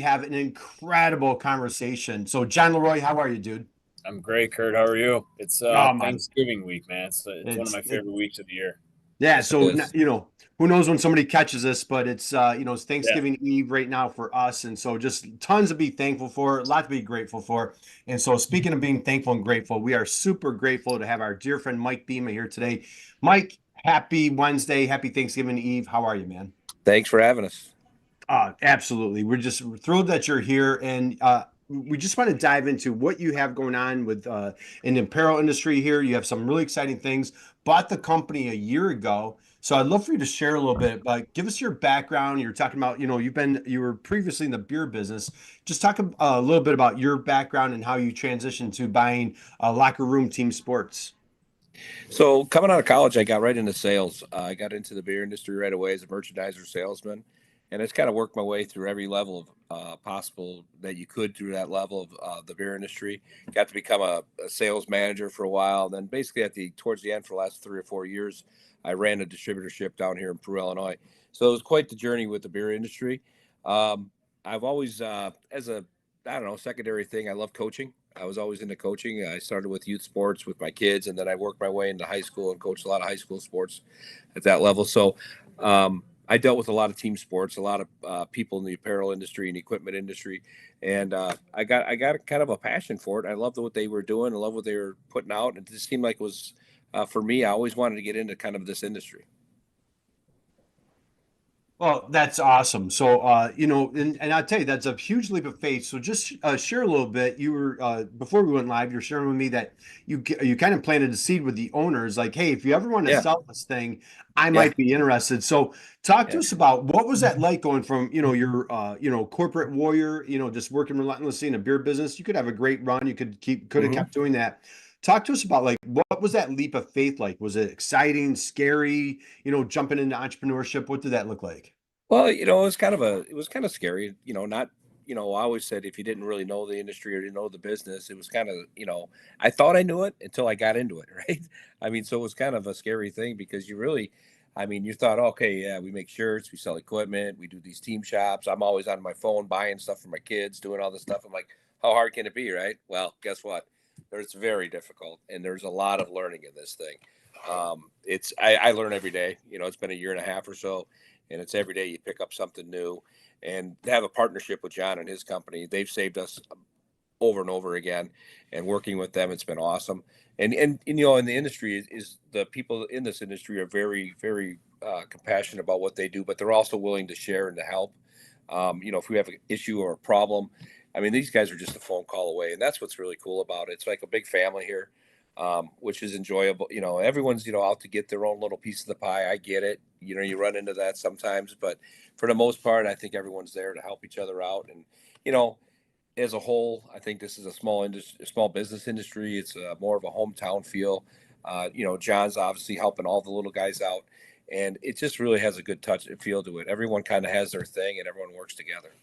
have an incredible conversation. So, John Leroy, how are you, dude? I'm great, Kurt. How are you? It's Oh man, Thanksgiving week, man. It's one of it's my it, favorite weeks of the year. yeah. Yes, it So, is. who knows when somebody catches this, but it's Yeah. Thanksgiving Eve right now for us, and so just tons to be thankful for, a lot to be grateful for. And so, speaking of being thankful and grateful, we are super grateful to have our dear friend Mike Bima here today. Mike, happy Wednesday, happy Thanksgiving Eve. How are you, man? Thanks for having us. Absolutely. We're just thrilled that you're here. And we just want to dive into what you have going on with in the apparel industry here. You have some really exciting things. Bought the company a year ago. So I'd love for you to share a little bit, but give us your background. You're talking about, you were previously in the beer business. Just talk a little bit about your background and how you transitioned to buying locker room team sports. So, coming out of college, I got right into sales. I got into the beer industry right away as a merchandiser salesman, and it's kind of worked my way through every level of possible that you could through that level of the beer industry. Got to become a sales manager for a while. Then, basically, towards the end, for the last 3 or 4 years, I ran a distributorship down here in Peru, Illinois. So it was quite the journey with the beer industry. I've always, as a I don't know, secondary thing, I love coaching. I was always into coaching. I started with youth sports with my kids, and then I worked my way into high school and coached a lot of high school sports at that level. So I dealt with a lot of team sports, a lot of people in the apparel industry and equipment industry, and I got kind of a passion for it. I loved what they were doing. I love what they were putting out. It just seemed like it was for me. I always wanted to get into kind of this industry. Well, that's awesome. So, and I'll tell you, that's a huge leap of faith. So, just share a little bit. You were before we went live, you're sharing with me that you kind of planted a seed with the owners, like, hey, if you ever want to Yeah, sell this thing, I yeah, might be interested. So, talk to yeah. us about what was that like going from your corporate warrior, just working relentlessly in a beer business. You could have a great run. You could have hmm kept doing that. Talk to us about like what was that leap of faith like? Was it exciting, scary? Jumping into entrepreneurship. What did that look like? Well, it was kind of scary, not, I always said if you didn't really know the industry or didn't know the business, it was kind of, I thought I knew it until I got into it, right? I mean, so it was kind of a scary thing because you thought, okay, yeah, we make shirts, we sell equipment, we do these team shops. I'm always on my phone buying stuff for my kids, doing all this stuff. I'm like, how hard can it be, right? Well, guess what? It's very difficult, and there's a lot of learning in this thing. I learn every day. It's been a year and a half or so, and it's every day you pick up something new. And to have a partnership with John and his company, they've saved us over and over again. And working with them, it's been awesome. And in the industry is the people in this industry are very very compassionate about what they do, but they're also willing to share and to help. If we have an issue or a problem, I mean, these guys are just a phone call away, and that's what's really cool about it. It's like a big family here, which is enjoyable. Everyone's out to get their own little piece of the pie. I get it. You run into that sometimes, but for the most part, I think everyone's there to help each other out. And you know, as a whole, I think this is a small business industry. It's more of a hometown feel. John's obviously helping all the little guys out, and it just really has a good touch and feel to it. Everyone kind of has their thing, and everyone works together.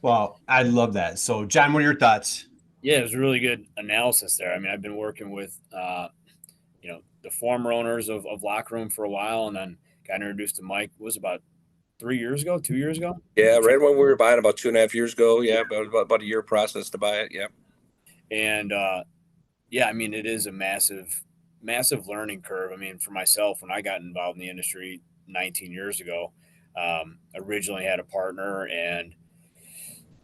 Well, I love that. So, John, what are your thoughts? Yeah, it was really good analysis there. I mean, I've been working with the former owners of Locker Room for a while, and then got introduced to Mike was about 3 years ago, 2 years ago. Yeah, I can't right when we were buying about 2.5 years ago. Yeah, about a year process to buy it. Yeah. and yeah, I mean, it is a massive learning curve. I mean, for myself, when I got involved in the industry 19 years ago, originally had a partner and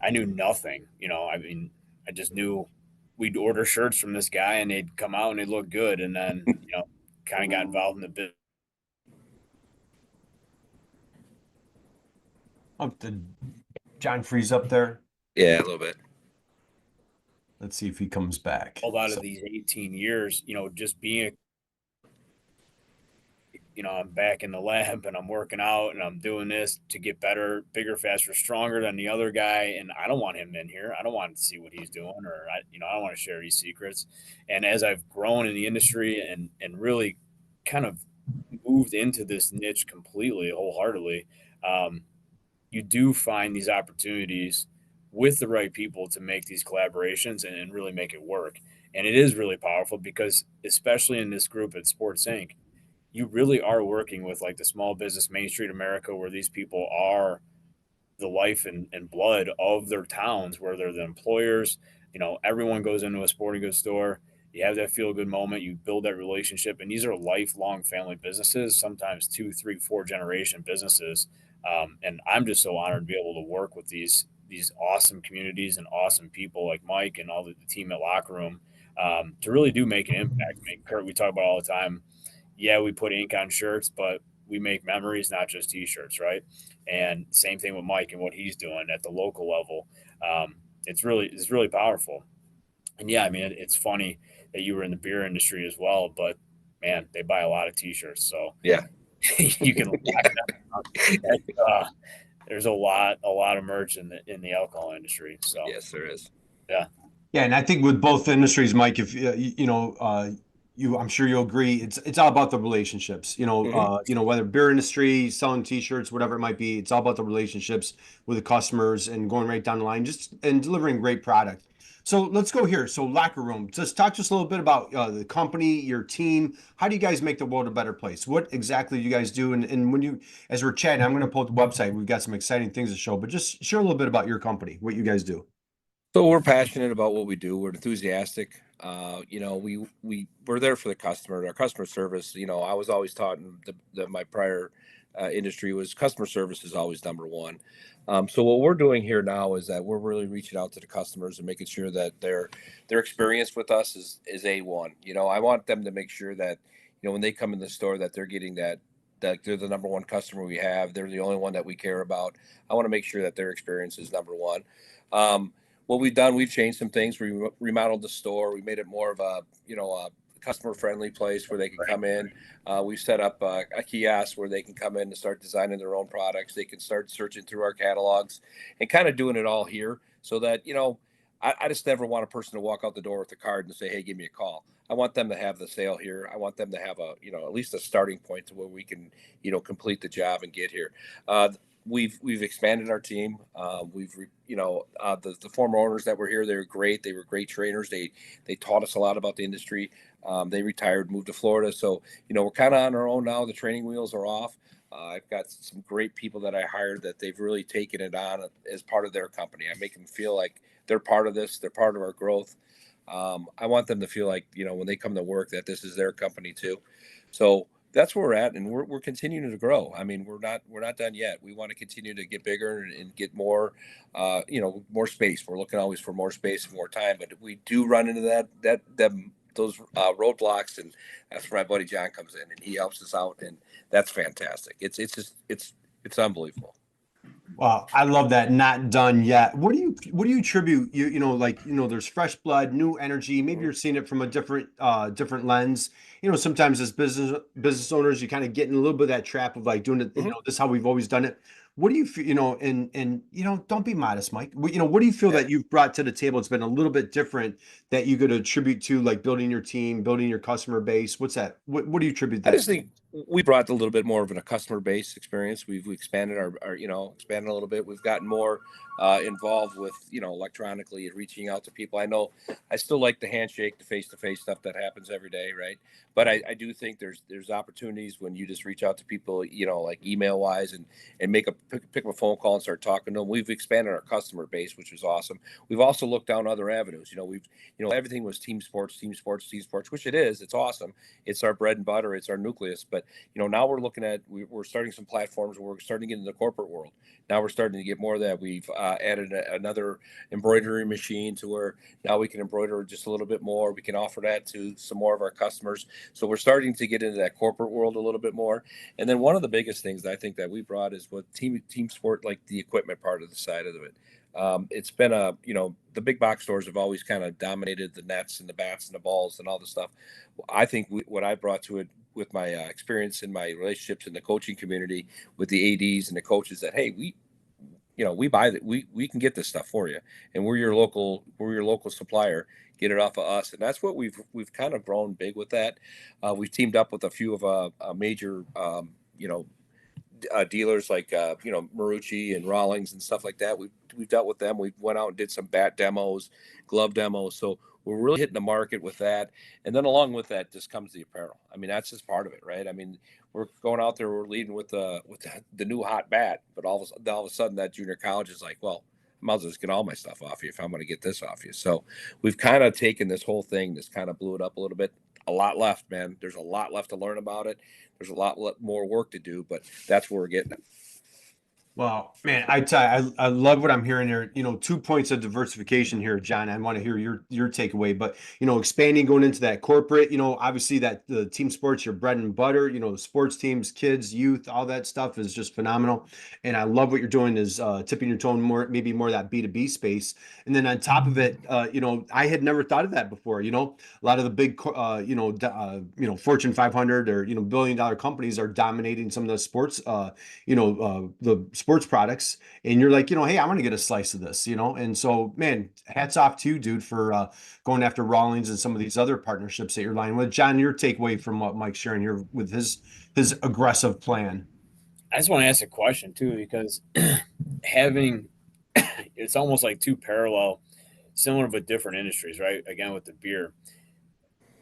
I knew nothing. I mean, I just knew we'd order shirts from this guy and they'd come out and they'd look good. And then, kind of got involved in the business. Oh, did John freeze up there? Yeah, a little bit. Let's see if he comes back. All out of So, these 18 years, just being I'm back in the lab and I'm working out and I'm doing this to get better, bigger, faster, stronger than the other guy. And I don't want him in here. I don't want to see what he's doing, or I don't want to share his secrets. And as I've grown in the industry and really kind of moved into this niche completely, wholeheartedly, um, you do find these opportunities with the right people to make these collaborations and really make it work. And it is really powerful because, especially in this group at Sports Inc., you really are working with like the small business Main Street America where these people are the life and blood of their towns, where they're the employers. Everyone goes into a sporting goods store. You have that feel good moment. You build that relationship, and these are lifelong family businesses, sometimes 2, 3, 4 generation businesses. And I'm just so honored to be able to work with these awesome communities and awesome people like Mike and all the team at Locker Room, to really do make an impact. I mean, Kurt, we talk about all the time. Yeah, we put ink on shirts, but we make memories, not just T-shirts, right? And same thing with Mike and what he's doing at the local level. It's really powerful. And yeah, I mean, it's funny that you were in the beer industry as well, but man, they buy a lot of T-shirts, so Yeah. you can lock that. There's a lot of merch in the alcohol industry. So Yes, there is. yeah, Yeah, and I think with both industries, Mike, if I'm sure you'll agree, it's all about the relationships. Hmm. Whether beer industry, selling T-shirts, whatever it might be, it's all about the relationships with the customers and going right down the line, just and delivering great product. So let's go here. So Locker Room, just talk to us a little bit about the company, your team. How do you guys make the world a better place? What exactly do you guys do? And as we're chatting, I'm going to pull up the website. We've got some exciting things to show, but just share a little bit about your company, what you guys do. So we're passionate about what we do. We're enthusiastic. We're there for the customer. Our customer service. I was always taught in my prior industry was customer service is always number one. So what we're doing here now is that we're really reaching out to the customers and making sure that their experience with us is A1. I want them to make sure that when they come in the store that they're getting that they're the number one customer we have. They're the only one that we care about. I want to make sure that their experience is number one. What we've done, we've changed some things. We remodeled the store. We made it more of a customer friendly place where they can come in. We set up a kiosk where they can come in and start designing their own products. They can start searching through our catalogs and kind of doing it all here so that, I just never want a person to walk out the door with a card and say, hey, give me a call. I want them to have the sale here. I want them to have at least a starting point to where we can, complete the job and get here. We've expanded our team. The former owners that were here, they were great. They were great trainers. They taught us a lot about the industry. They retired, moved to Florida. So, we're kind of on our own now. The training wheels are off. I've got some great people that I hired that they've really taken it on as part of their company. I make them feel like they're part of this. They're part of our growth. I want them to feel like, when they come to work, that this is their company too. So that's where we're at, and we're continuing to grow. I mean, we're not done yet. We want to continue to get bigger and get more, more space. We're looking always for more space and more time, but we do run into those roadblocks, and that's where my buddy John comes in, and he helps us out, and that's fantastic. It's unbelievable. Wow, I love that. Not done yet. What do you attribute there's fresh blood, new energy. Maybe you're seeing it from a different lens. Sometimes as business owners, you kind of get in a little bit of that trap of like doing it, Mhm. this is how we've always done it. What do you feel, and don't be modest, Mike. What do you feel Yeah. that you've brought to the table? It's been a little bit different that you could attribute to like building your team, building your customer base. What's that? What do you attribute I that just to? think we brought a little bit more of a customer base experience. We expanded expanded a little bit. We've gotten more involved with, electronically and reaching out to people. I know I still like the handshake, the face-to-face stuff that happens every day, right? But I do think there's opportunities when you just reach out to people, like email wise and pick up a phone call and start talking to them. We've expanded our customer base, which is awesome. We've also looked down other avenues. Everything was team sports, which it is. It's awesome. It's our bread and butter. It's our nucleus. But now we're looking at we're starting some platforms where we're starting to get into the corporate world. Now we're starting to get more of that. We've added another embroidery machine to where now we can embroider just a little bit more. We can offer that to some more of our customers. So we're starting to get into that corporate world a little bit more. And then one of the biggest things that I think that we brought is what team sport, like the equipment part of the side of it. It's been the big box stores have always kind of dominated the nets and the bats and the balls and all the stuff. I think what I brought to it with my experience and my relationships in the coaching community with the ADs and the coaches that, hey, we buy that, we can get this stuff for you, and we're your local supplier. Get it off of us, and that's what we've kind of grown big with that. We've teamed up with a few of major dealers like Marucci and Rawlings and stuff like that. We've dealt with them. We went out and did some bat demos, glove demos. So we're really hitting the market with that. And then along with that just comes the apparel. I mean, that's just part of it, right? I mean, we're going out there, we're leading with the new hot bat, but all of a sudden that junior college is like, well, I might as well just get all my stuff off you if I'm going to get this off you. So we've kind of taken this whole thing, just kind of blew it up a little bit. A lot left, man. There's a lot left to learn about it. There's a lot more work to do, but that's where we're getting it. Well, man, I love what I'm hearing here. 2 points of diversification here, John. I want to hear your takeaway. But expanding, going into that corporate. Obviously that the team sports, your bread and butter. The sports teams, kids, youth, all that stuff is just phenomenal. And I love what you're doing is tipping your tone more, maybe more that B2B space. And then on top of it, I had never thought of that before. A lot of the big, Fortune 500 or billion-dollar companies are dominating some of the sports, the sports products, and you're like, hey, I want to get a slice of this, and so, man, hats off to you, dude, for going after Rawlings and some of these other partnerships that you're lining with. John, your takeaway from what Mike's sharing here with his aggressive plan. I just want to ask a question too, because having it's almost like two parallel, similar but different industries, right? Again, with the beer,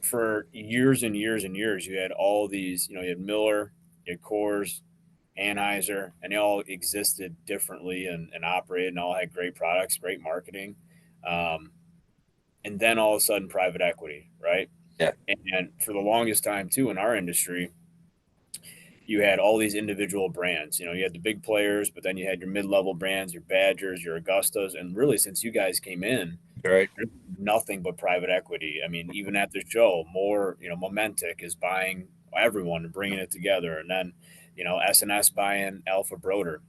for years and years and years, you had all these, you had Miller, you had Coors, Anheuser, and they all existed differently and operated and all had great products, great marketing. Um, and then all of a sudden, private equity, right? Yeah. And for the longest time, too, in our industry, you had all these individual brands. You had the big players, but then you had your mid-level brands, your Badgers, your Augustas, and really, since you guys came in, Right. there's nothing but private equity. I mean, even at the show, more Momentic is buying everyone and bringing it together, and then S&S buying Alpha Broder.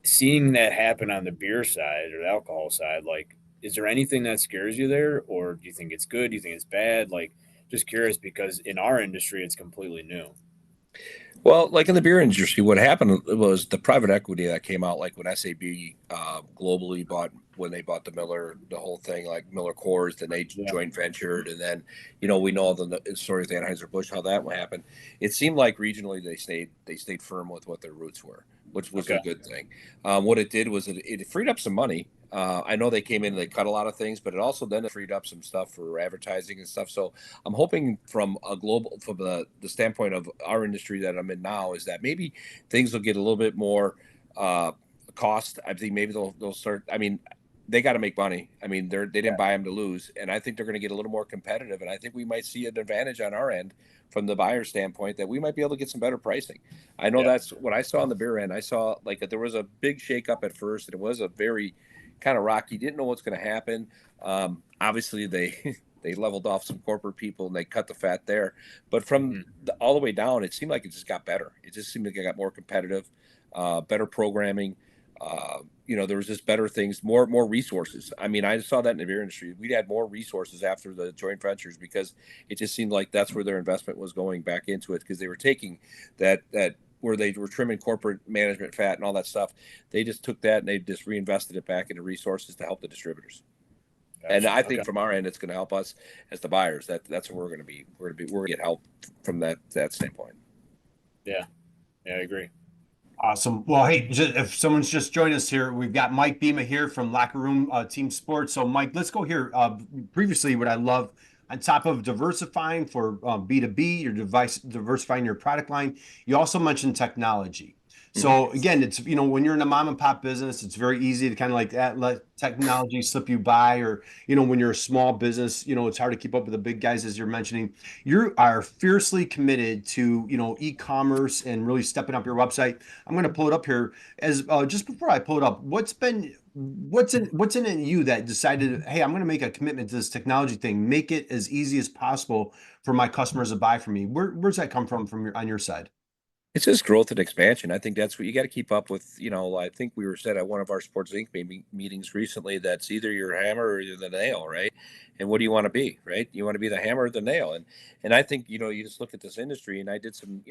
Seeing that happen on the beer side or the alcohol side, like, is there anything that scares you there, or do you think it's good? Do you think it's bad? Like, just curious because in our industry, it's completely new. Well, like in the beer industry, what happened was the private equity that came out, like when SAB globally when they bought the Miller, the whole thing, like Miller Coors, then they Yeah. joint ventured, and then we know the story of the Anheuser Busch, how that happened. It seemed like regionally they stayed firm with what their roots were, which was Okay. a good thing. What it did was it freed up some money. I know they came in and they cut a lot of things, but it also then freed up some stuff for advertising and stuff. So I'm hoping from the standpoint of our industry that I'm in now, is that maybe things will get a little bit more cost. I think maybe they'll start. I mean, they got to make money. I mean, they didn't buy them to lose, and I think they're going to get a little more competitive. And I think we might see an advantage on our end from the buyer standpoint that we might be able to get some better pricing. I know that's what I saw on the beer end. I saw like there was a big shakeup at first, and it was a very kind of rocky. Didn't know what's going to happen. Obviously, they they leveled off some corporate people and they cut the fat there. But from all the way down, it seemed like it just got better. It just seemed like it got more competitive, better programming. There was just better things, more resources. I mean, I saw that in the beer industry. We'd had more resources after the joint ventures because it just seemed like that's where their investment was going back into it, because they were taking that where they were trimming corporate management fat and all that stuff. They just took that and they just reinvested it back into resources to help the distributors. Gotcha. And I think from our end, it's going to help us as the buyers. That's where we're going to be. We're going to get help from that standpoint. Yeah, I agree. Awesome. Well, hey, if someone's just joined us here, we've got Mike Bima here from Locker Room Team Sports. So, Mike, let's go here. Previously, what I love, on top of diversifying for B2B, you're diversifying your product line, you also mentioned technology. So again, it's, when you're in a mom and pop business, it's very easy to kind of like let technology slip you by, or, when you're a small business, it's hard to keep up with the big guys, as you're mentioning. You are fiercely committed to, e-commerce and really stepping up your website. I'm going to pull it up here as just before I pull it up. What's in you that decided, hey, I'm going to make a commitment to this technology thing, make it as easy as possible for my customers to buy from me? Where's that come from on your side? It's just growth and expansion. I think that's what you got to keep up with. I think we were said at one of our Sports Inc. meetings recently, that's either your hammer or you're the nail, right? And what do you want to be, right? You want to be the hammer or the nail. And I think, you just look at this industry, and I did some,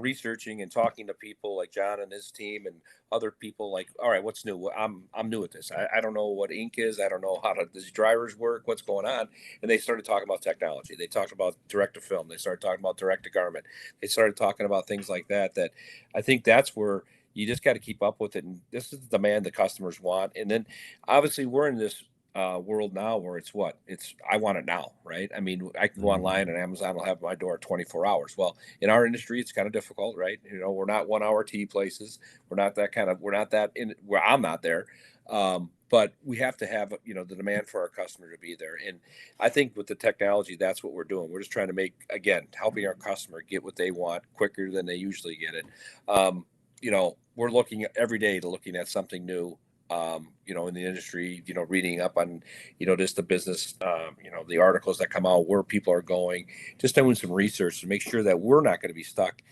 researching and talking to people like John and his team and other people, like, all right, what's new? I'm new at this. I don't know what ink is. I don't know how these drivers work, what's going on. And they started talking about technology. They talked about direct to film. They started talking about direct to garment. They started talking about things like that I think that's where you just got to keep up with it. And this is the demand the customers want. And then obviously we're in this world now where it's I want it now, right? I mean, I can go online and Amazon will have my door 24 hours. Well, in our industry, it's kind of difficult, right? We're not 1 hour tea places. We're not that in where I'm not there. But we have to have, the demand for our customer to be there. And I think with the technology, that's what we're doing. We're just trying to again, helping our customer get what they want quicker than they usually get it. We're looking every day to looking at something new, in the industry, reading up on, just the business, the articles that come out, where people are going, just doing some research to make sure that we're not going to be stuck,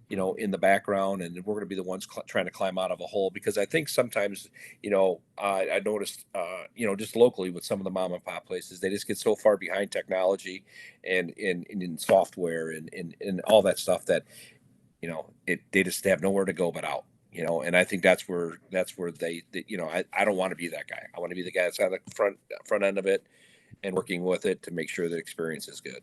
in the background, and we're going to be the ones trying to climb out of a hole. Because I think sometimes, I noticed, just locally with some of the mom and pop places, they just get so far behind technology and in software and all that stuff that, they just have nowhere to go but out. And I think that's where I don't want to be that guy. I want to be the guy that's on the front end of it and working with it to make sure the experience is good.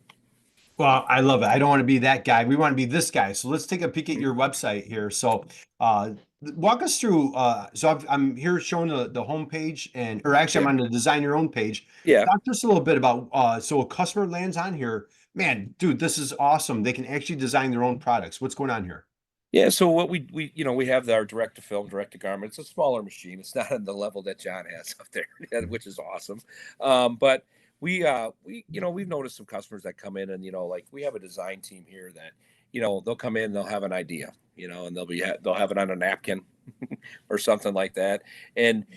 Well, I love it. I don't want to be that guy. We want to be this guy. So let's take a peek at your website here. So, walk us through. I'm here showing the homepage, or actually, I'm on the design your own page. Yeah. Talk to us a little bit about. So a customer lands on here, man, dude, this is awesome. They can actually design their own products. What's going on here? Yeah, so what we have our direct to film, direct to garment. It's a smaller machine. It's not on the level that John has up there, which is awesome. But we've noticed some customers that come in and like we have a design team here that they'll come in, they'll have an idea, and they'll have it on a napkin or something like that, and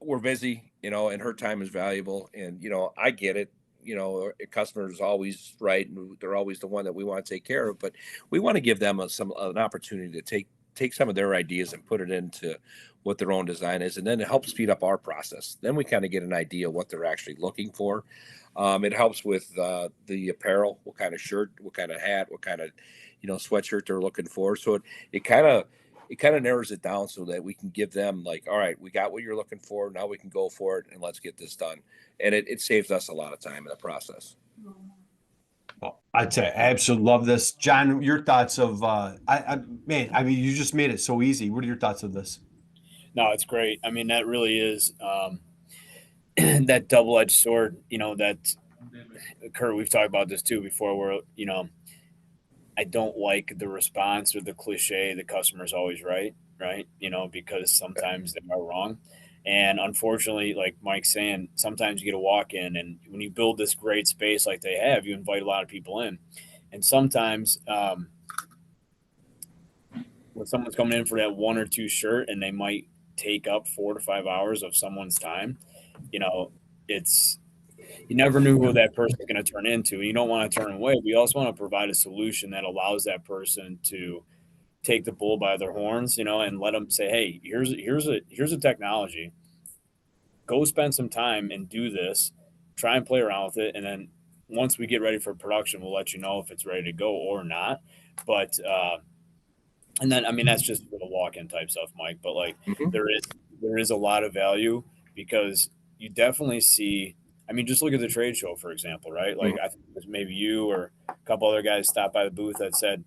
we're busy, and her time is valuable, and I get it. A customer is always right, and they're always the one that we want to take care of. But we want to give them an opportunity to take some of their ideas and put it into what their own design is, and then it helps speed up our process. Then we kind of get an idea what they're actually looking for. It helps with the apparel, what kind of shirt, what kind of hat, what kind of sweatshirt they're looking for. So it kind of narrows it down so that we can give them like, all right, we got what you're looking for. Now we can go for it and let's get this done. And it saves us a lot of time in the process. Well, I'd say I absolutely love this, John. Your thoughts of man? I mean, you just made it so easy. What are your thoughts of this? No, it's great. I mean, that really is that double-edged sword. That Kurt, we've talked about this too before. Where I don't like the response or the cliche. The customer's always right, right? Because sometimes they are wrong. And unfortunately, like Mike's saying, sometimes you get a walk in, and when you build this great space like they have, you invite a lot of people in. And sometimes when someone's coming in for that one or two shirt and they might take up 4 to 5 hours of someone's time, it's you never knew who that person is going to turn into. And you don't want to turn away. We also want to provide a solution that allows that person to take the bull by their horns, and let them say, hey, here's a technology. Go spend some time and do this. Try and play around with it, and then once we get ready for production, we'll let you know if it's ready to go or not. But and then I mean that's just for the walk-in type stuff, Mike. But like Mhm. there is a lot of value because you definitely see. I mean, just look at the trade show, for example, right? Like Mhm. I think it was maybe you or a couple other guys stopped by the booth that said,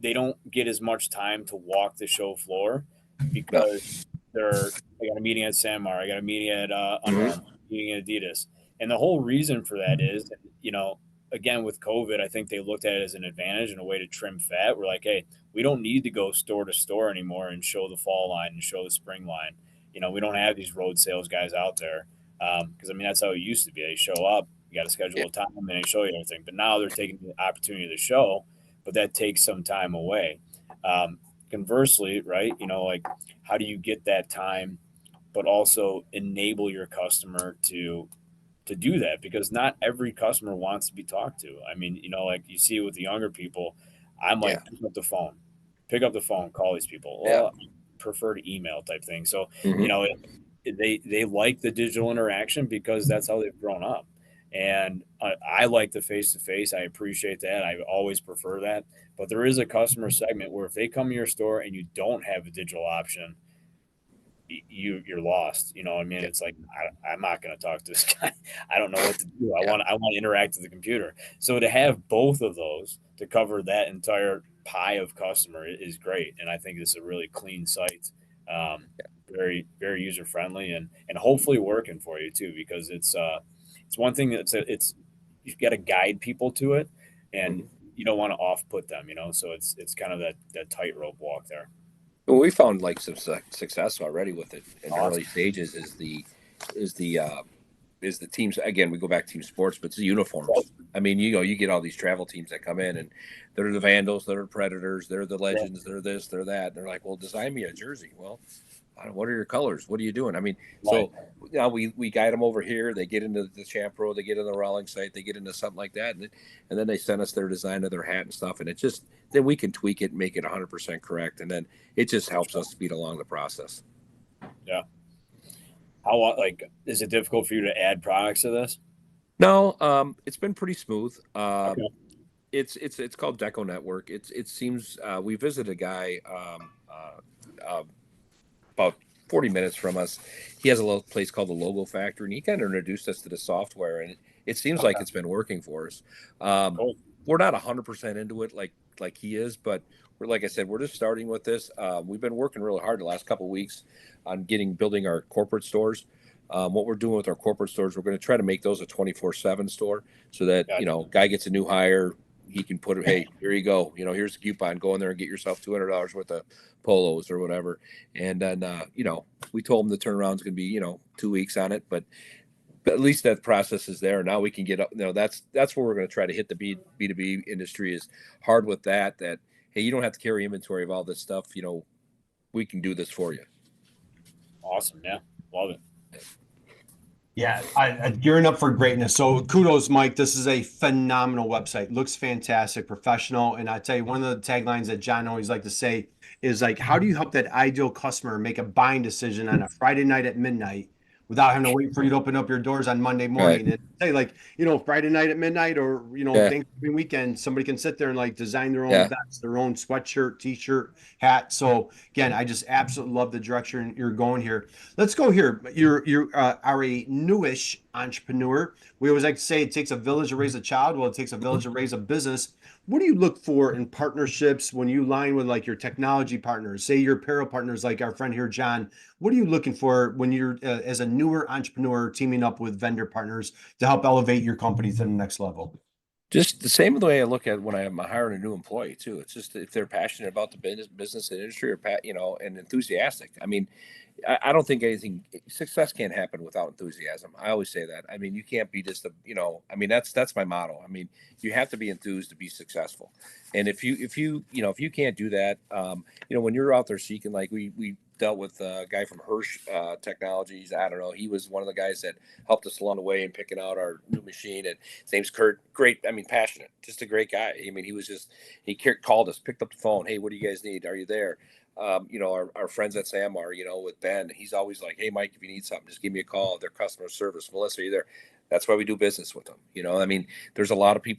they don't get as much time to walk the show floor No. because I got a meeting at Sanmar, I got a meeting at Under Mhm. Armour, meeting at Adidas, and the whole reason for that is, again with COVID, I think they looked at it as an advantage and a way to trim fat. We're like, hey, we don't need to go store to store anymore and show the fall line and show the spring line. We don't have these road sales guys out there because I mean that's how it used to be. They show up, you got to schedule Yeah. a time, and they show you everything. But now they're taking the opportunity to show, but that takes some time away. Conversely, right? Like how do you get that time, but also enable your customer to do that because not every customer wants to be talked to. I mean, like you see with the younger people, I'm Yeah. like, pick up the phone, call these people. Yeah. Well, I prefer to email type thing. So, Mhm. they like the digital interaction because that's how they've grown up. And I like the face to face. I appreciate that. I always prefer that. But there is a customer segment where if they come to your store and you don't have a digital option, you're lost. I mean, Yeah. it's like I'm not going to talk to this guy. I don't know what to do. I Yeah. want I want to interact with the computer. So to have both of those to cover that entire pie of customer is great, and I think it's a really clean site. Um, very, very user friendly and hopefully working for you too, because it's one thing it's you've got to guide people to it, and you don't want to off put them, so it's kind of that tightrope walk there. Well, we found like some success already with it in the Awesome. early stages. Is the is the teams, again, we go back to team sports, but it's the uniforms. I mean, you get all these travel teams that come in and they're the Vandals, they're the Predators, they're the Legends, they're this, they're that. And they're like, well, design me a jersey. Well, what are your colors? What are you doing? I mean, Right. so now we guide them over here. They get into the Champro, they get in the Rawlings site, they get into something like that, and then they send us their design of their hat and stuff, and it just then we can tweak it, and make it 100% correct, and then it just helps us speed along the process. Yeah. How is it difficult for you to add products to this? No, it's been pretty smooth. Okay. It's called Deco Network. It seems we visited a guy about 40 minutes from us. He has a little place called the Logo Factory, and he kind of introduced us to the software, and it seems like it's been working for us. Cool. We're not 100% into it like he is, but like I said, we're just starting with this. We've been working really hard the last couple of weeks on building our corporate stores. What we're doing with our corporate stores, we're going to try to make those a 24/7 store, so that Gotcha. guy gets a new hire, he can put it. Hey, here you go. Here's a coupon. Go in there and get yourself $200 worth of polos or whatever. And then we told him the turnaround is going to be 2 weeks on it, but at least that process is there. Now we can get up. That's where we're going to try to hit the B2B industry is hard with that. That hey, you don't have to carry inventory of all this stuff. We can do this for you. Awesome. Yeah. Love it. Yeah, gearing up for greatness. So kudos, Mike. This is a phenomenal website. Looks fantastic, professional. And I tell you, one of the taglines that John always like to say is like, how do you help that ideal customer make a buying decision on a Friday night at midnight without having to wait for you to open up your doors on Monday morning? Right. And say like, Friday night at midnight or, Yeah. Thanksgiving weekend, somebody can sit there and like design their own Yeah. vest, their own sweatshirt, t-shirt, hat. So again, I just absolutely love the direction you're going here. Let's go here. You are a newish entrepreneur. We always like to say it takes a village to raise a child. Well, it takes a village to raise a business. What do you look for in partnerships when you line with like your technology partners, say your apparel partners, like our friend here, John? What are you looking for when you're as a newer entrepreneur teaming up with vendor partners to help elevate your company to the next level? Just the same way I look at when I'm hiring a new employee too. It's just if they're passionate about the business and industry, or and enthusiastic. I mean, I don't think success can't happen without enthusiasm. I always say that. I mean, you can't be just I mean, that's my motto. I mean, you have to be enthused to be successful. And if you can't do that, when you're out there seeking, like we dealt with a guy from Hirsch Technologies. I don't know. He was one of the guys that helped us along the way in picking out our new machine. And his name's Kurt. Great. I mean, passionate, just a great guy. I mean, he called us, picked up the phone. Hey, what do you guys need? Are you there? Our friends at Samar, with Ben, he's always like, hey, Mike, if you need something, just give me a call. Their customer service. Melissa, are you there? That's why we do business with them. I mean, there's a lot of people